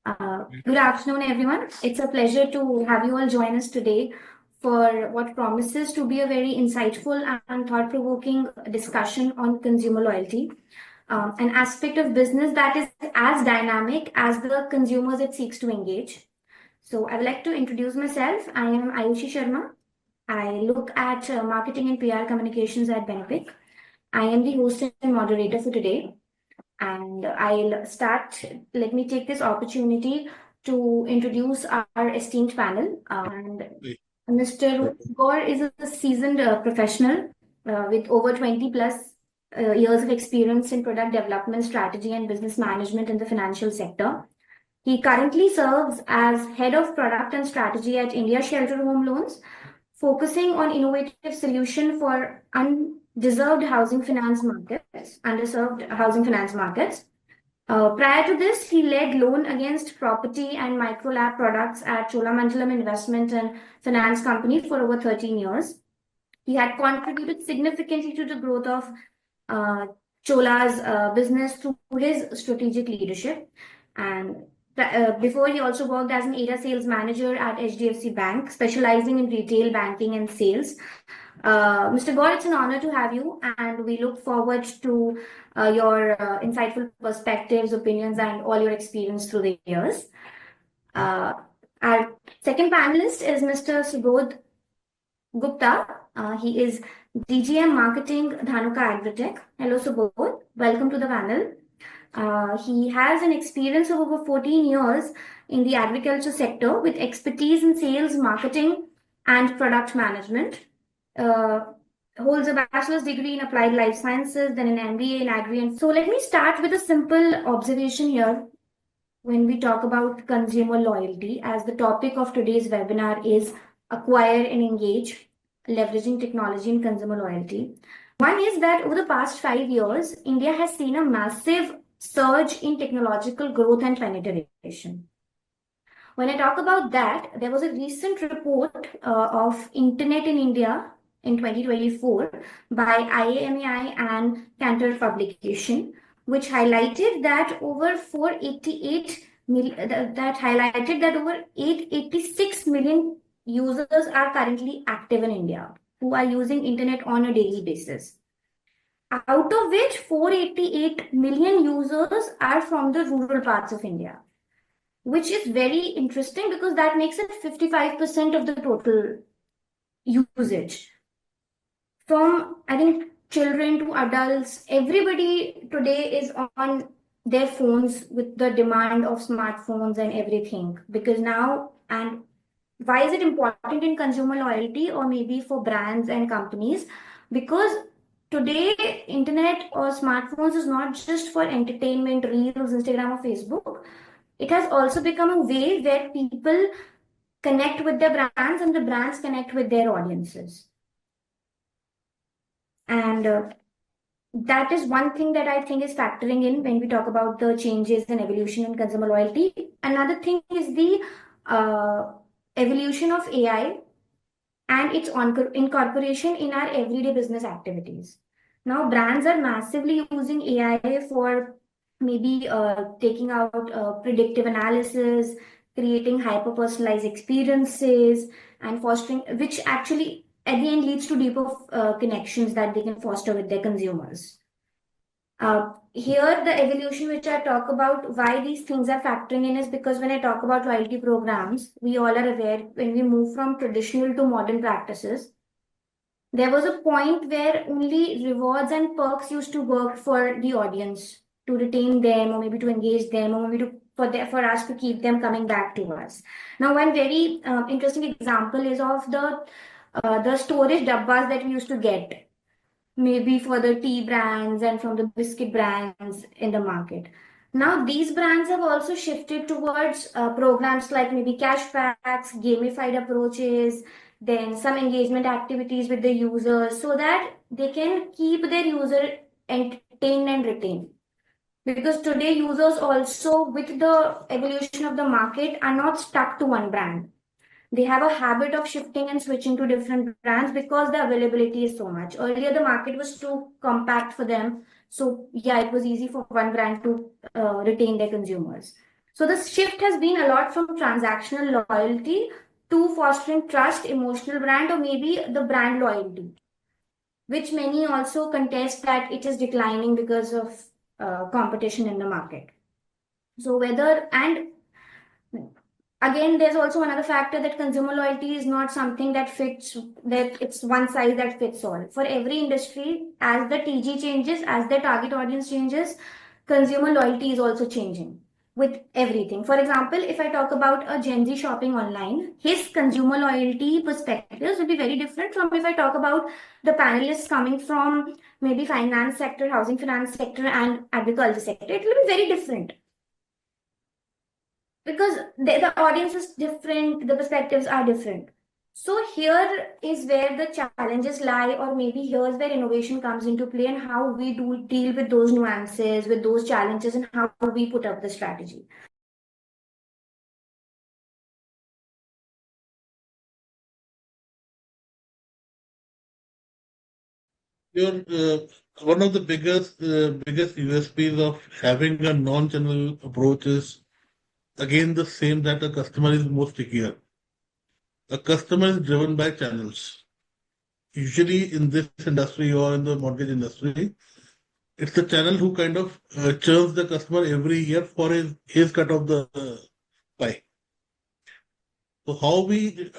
Good afternoon, everyone. It's a pleasure to have you all join us today for what promises to be a very insightful and thought-provoking discussion on consumer loyalty, an aspect of business that is as dynamic as the consumers it seeks to engage. So I would like to introduce myself. I am Ayushi Sharma. I look at marketing and PR communications at Benepik. I am the host and moderator for today. And I'll start. Let me take this opportunity to introduce our esteemed panel. And Mr. Gaur is a seasoned professional with over 20 plus years of experience in product development, strategy, and business management in the financial sector. He currently serves as head of product and strategy at India Shelter Home Loans, focusing on innovative solution for underserved housing finance markets. Prior to this, he led loan against property and micro lab products at Cholamandalam Investment and Finance Company for over 13 years. He had contributed significantly to the growth of Chola's business through his strategic leadership. And before, he also worked as an area sales manager at HDFC Bank, specializing in retail banking and sales. Mr. Gaur, it's an honor to have you, and we look forward to your insightful perspectives, opinions, and all your experience through the years. Our second panelist is Mr. Subodh Gupta. He is DGM Marketing, Dhanuka Agri-tech. Hello, Subodh. Welcome to the panel. He has an experience of over 14 years in the agriculture sector with expertise in sales, marketing, and product management. Holds a bachelor's degree in applied life sciences, then an MBA in agri. And so let me start with a simple observation here when we talk about consumer loyalty, as the topic of today's webinar is acquire and engage, leveraging technology and consumer loyalty. One is that over the past 5 years, India has seen a massive surge in technological growth and penetration. When I talk about that, there was a recent report of Internet in India in 2024 by IAMAI and Cantor publication, which highlighted that over 886 million users are currently active in India who are using internet on a daily basis. Out of which 488 million users are from the rural parts of India, which is very interesting because that makes it 55% of the total usage. From, I think, children to adults, everybody today is on their phones with the demand of smartphones and everything. Because now, and why is it important in consumer loyalty or maybe for brands and companies? Because today, internet or smartphones is not just for entertainment, reels, Instagram, or Facebook. It has also become a way where people connect with their brands and the brands connect with their audiences. And that is one thing that I think is factoring in when we talk about the changes and evolution in consumer loyalty. Another thing is the evolution of AI and its incorporation in our everyday business activities. Now, brands are massively using AI for maybe taking out predictive analysis, creating hyper-personalized experiences, and fostering, which actually at the end leads to deeper connections that they can foster with their consumers. Here, the evolution which I talk about, why these things are factoring in is because when I talk about loyalty programs, we all are aware when we move from traditional to modern practices, there was a point where only rewards and perks used to work for the audience to retain them or maybe to engage them or maybe for us to keep them coming back to us. Now, one very interesting example is of the storage dabbas that we used to get, maybe for the tea brands and from the biscuit brands in the market. Now, these brands have also shifted towards programs like maybe cashbacks, gamified approaches, then some engagement activities with the users so that they can keep their user entertained and retained. Because today, users also, with the evolution of the market, are not stuck to one brand. They have a habit of shifting and switching to different brands because the availability is so much. Earlier, the market was too compact for them. So, yeah, it was easy for one brand to retain their consumers. So the shift has been a lot from transactional loyalty to fostering trust, emotional brand, or maybe the brand loyalty, which many also contest that it is declining because of competition in the market. So whether and again, there's also another factor that consumer loyalty is not something that fits, that it's one size that fits all. For every industry, as the TG changes, as the target audience changes, consumer loyalty is also changing with everything. For example, if I talk about a Gen Z shopping online, his consumer loyalty perspectives will be very different from if I talk about the panelists coming from maybe finance sector, housing finance sector, and agriculture sector. It will be very different because the audience is different, the perspectives are different. So here is where the challenges lie, or maybe here's where innovation comes into play, and how we do deal with those nuances, with those challenges, and how we put up the strategy. One of the biggest USPs of having a non-channel approach is again the same, that the customer is more stickier. A customer is driven by channels. Usually in this industry or in the mortgage industry, it's the channel who kind of churns the customer every year for his cut of the pie. So how we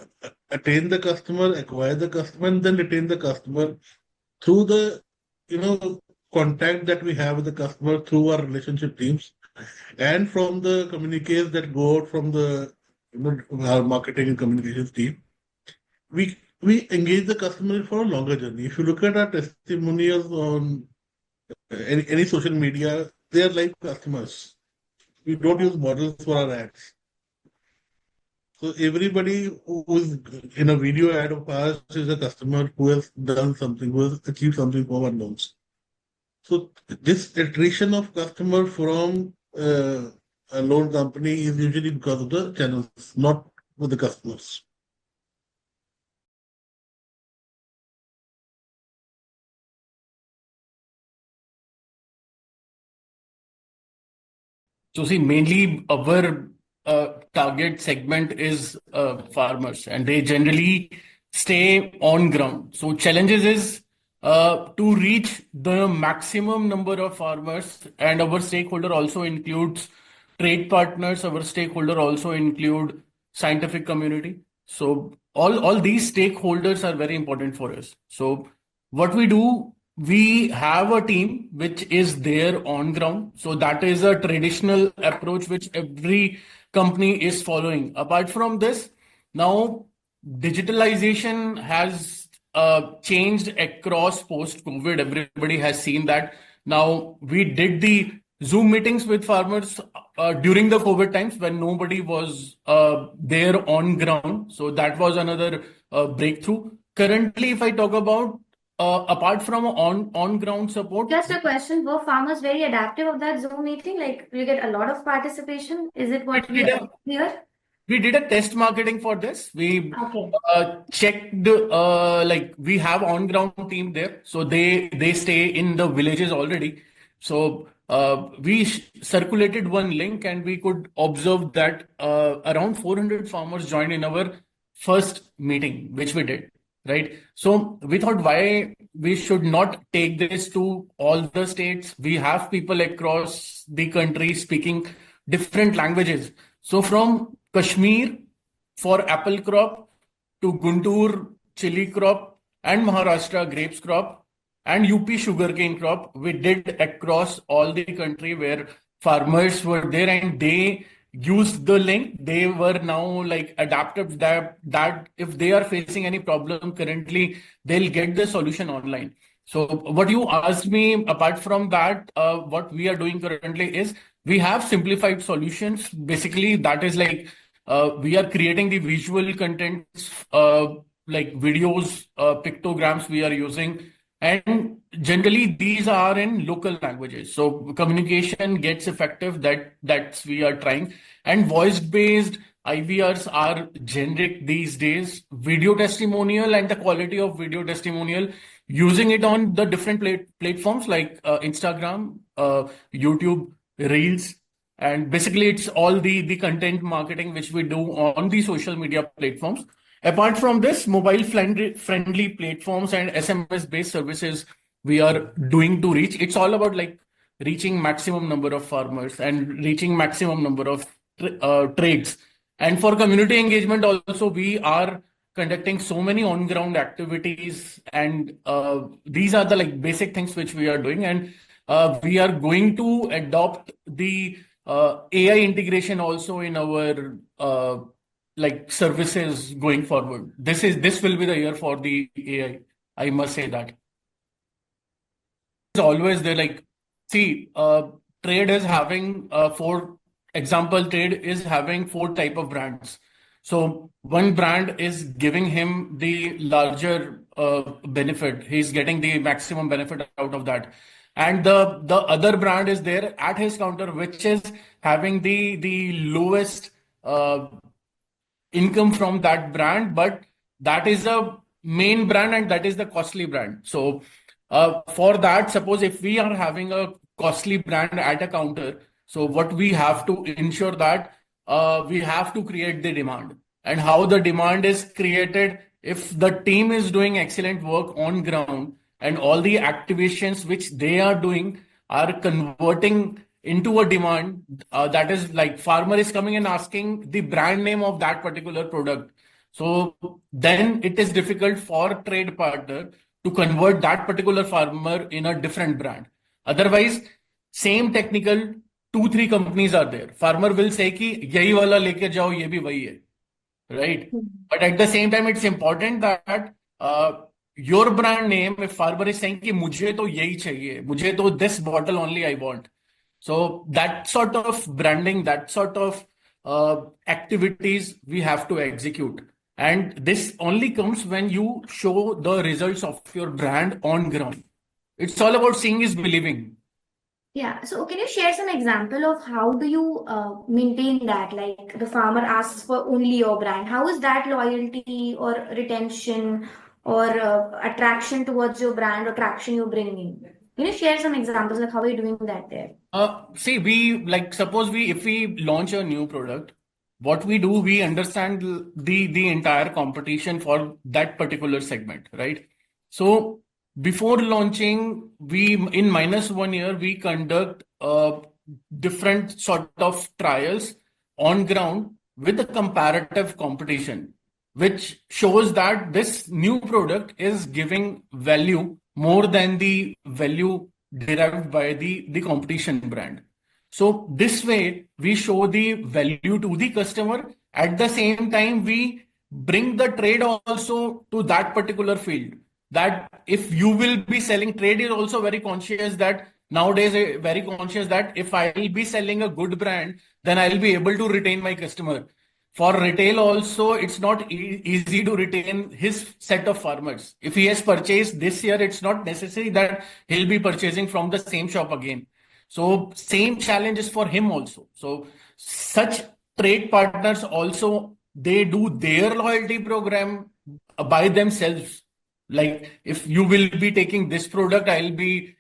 attain the customer, acquire the customer, and then retain the customer through the you know contact that we have with the customer through our relationship teams, and from the communiques that go out from the our marketing and communications team. We engage the customer for a longer journey. If you look at our testimonials on any social media, they are like customers. We don't use models for our ads. So everybody who is in a video ad of ours is a customer who has done something, who has achieved something for our loans. So this attrition of customer from a loan company is usually because of the channels, not with the customers. So see, mainly our target segment is farmers, and they generally stay on ground. So challenges is to reach the maximum number of farmers, and our stakeholder also includes trade partners. Our stakeholder also include scientific community. So all these stakeholders are very important for us. So what we do, we have a team which is there on ground. So that is a traditional approach which every company is following. Apart from this, now digitalization has changed across post COVID. Everybody has seen that. Now we did the Zoom meetings with farmers during the COVID times when nobody was there on ground. So that was another breakthrough. Currently, if I talk about apart from on ground support, Just a question, were farmers very adaptive of that Zoom meeting? Like, you get a lot of participation? Is it we what did we a hear? we did a test marketing for this. We Okay. checked like we have on ground team there, so they stay in the villages already. So we circulated one link, and we could observe that around 400 farmers joined in our first meeting, which we did. Right. So we thought, why we should not take this to all the states. We have people across the country speaking different languages. So from Kashmir for apple crop to Guntur chili crop and Maharashtra grapes crop and UP sugarcane crop, we did across all the country where farmers were there, and they used the link. They were now like adapted that if they are facing any problem currently, they'll get the solution online. So what you asked me, apart from that, what we are doing currently is we have simplified solutions. Basically, that is like we are creating the visual contents, like videos, pictograms we are using. And generally, these are in local languages. So communication gets effective. That's we are trying. And voice-based IVRs are generic these days. Video testimonial and the quality of video testimonial, using it on the different platforms like Instagram, YouTube, Reels. And basically, it's all the content marketing which we do on the social media platforms. Apart from this, mobile friendly platforms and SMS based services we are doing to reach. It's all about like reaching maximum number of farmers and reaching maximum number of trades. And for community engagement also, we are conducting so many on ground activities, and these are the like basic things which we are doing. And we are going to adopt the AI integration also in our like services going forward. This will be the year for the AI. I must say that. It's always there. Like, see, trade is having for example, trade is having four type of brands. So one brand is giving him the larger benefit. He's getting the maximum benefit out of that. And the other brand is there at his counter, which is having the lowest uh, income from that brand, but that is a main brand and that is the costly brand. So for that, suppose if we are having a costly brand at a counter, so what we have to ensure that we have to create the demand. And how the demand is created, if the team is doing excellent work on ground and all the activations which they are doing are converting into a demand, that is like farmer is coming and asking the brand name of that particular product. So then it is difficult for trade partner to convert that particular farmer in a different brand. Otherwise, same technical, two three companies are there, farmer will say कि यही वाला लेके जाओ, ये भी वही है, right? But at the same time, it's important that your brand name, if farmer is saying कि मुझे तो यही चाहिए, मुझे तो this bottle only I want. So that sort of branding, that sort of activities we have to execute. And this only comes when you show the results of your brand on ground. It's all about seeing is believing. Yeah, so can you share some example of how do you maintain that? Like the farmer asks for only your brand. How is that loyalty or retention or attraction towards your brand or traction you're bringing? Can you share some examples like how are you doing that there? See, we like suppose we if we launch a new product, what we do, we understand the entire competition for that particular segment, right? So before launching, we in -1 year we conduct different sort of trials on ground with the comparative competition, which shows that this new product is giving value more than the value derived by the competition brand. So this way, we show the value to the customer. At the same time, we bring the trade also to that particular field. That if you will be selling, trade is also very conscious that nowadays very conscious that if I will be selling a good brand, then I will be able to retain my customer. For retail also, it's not easy to retain his set of farmers. If he has purchased this year, it's not necessary that he'll be purchasing from the same shop again. So same challenge is for him also. So such trade partners also, they do their loyalty program by themselves. Like if you will be taking this product, I'll be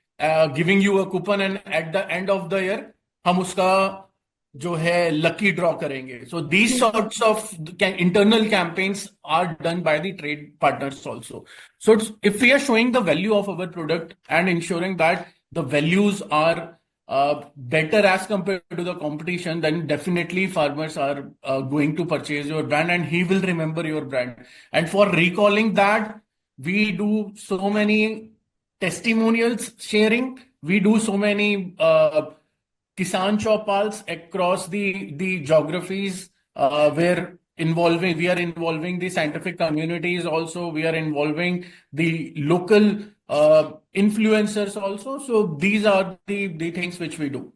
giving you a coupon, and at the end of the year, हम उसका जो है lucky draw करेंगे. So these sorts of internal campaigns are done by the trade partners also. So if we are showing the value of our product and ensuring that the values are better as compared to the competition, then definitely farmers are going to purchase your brand and he will remember your brand. And for recalling that, we do so many testimonials sharing. We do so many Kisan Chopals across the geographies where we are involving the scientific communities also. We are involving the local influencers also. So these are the things which we do.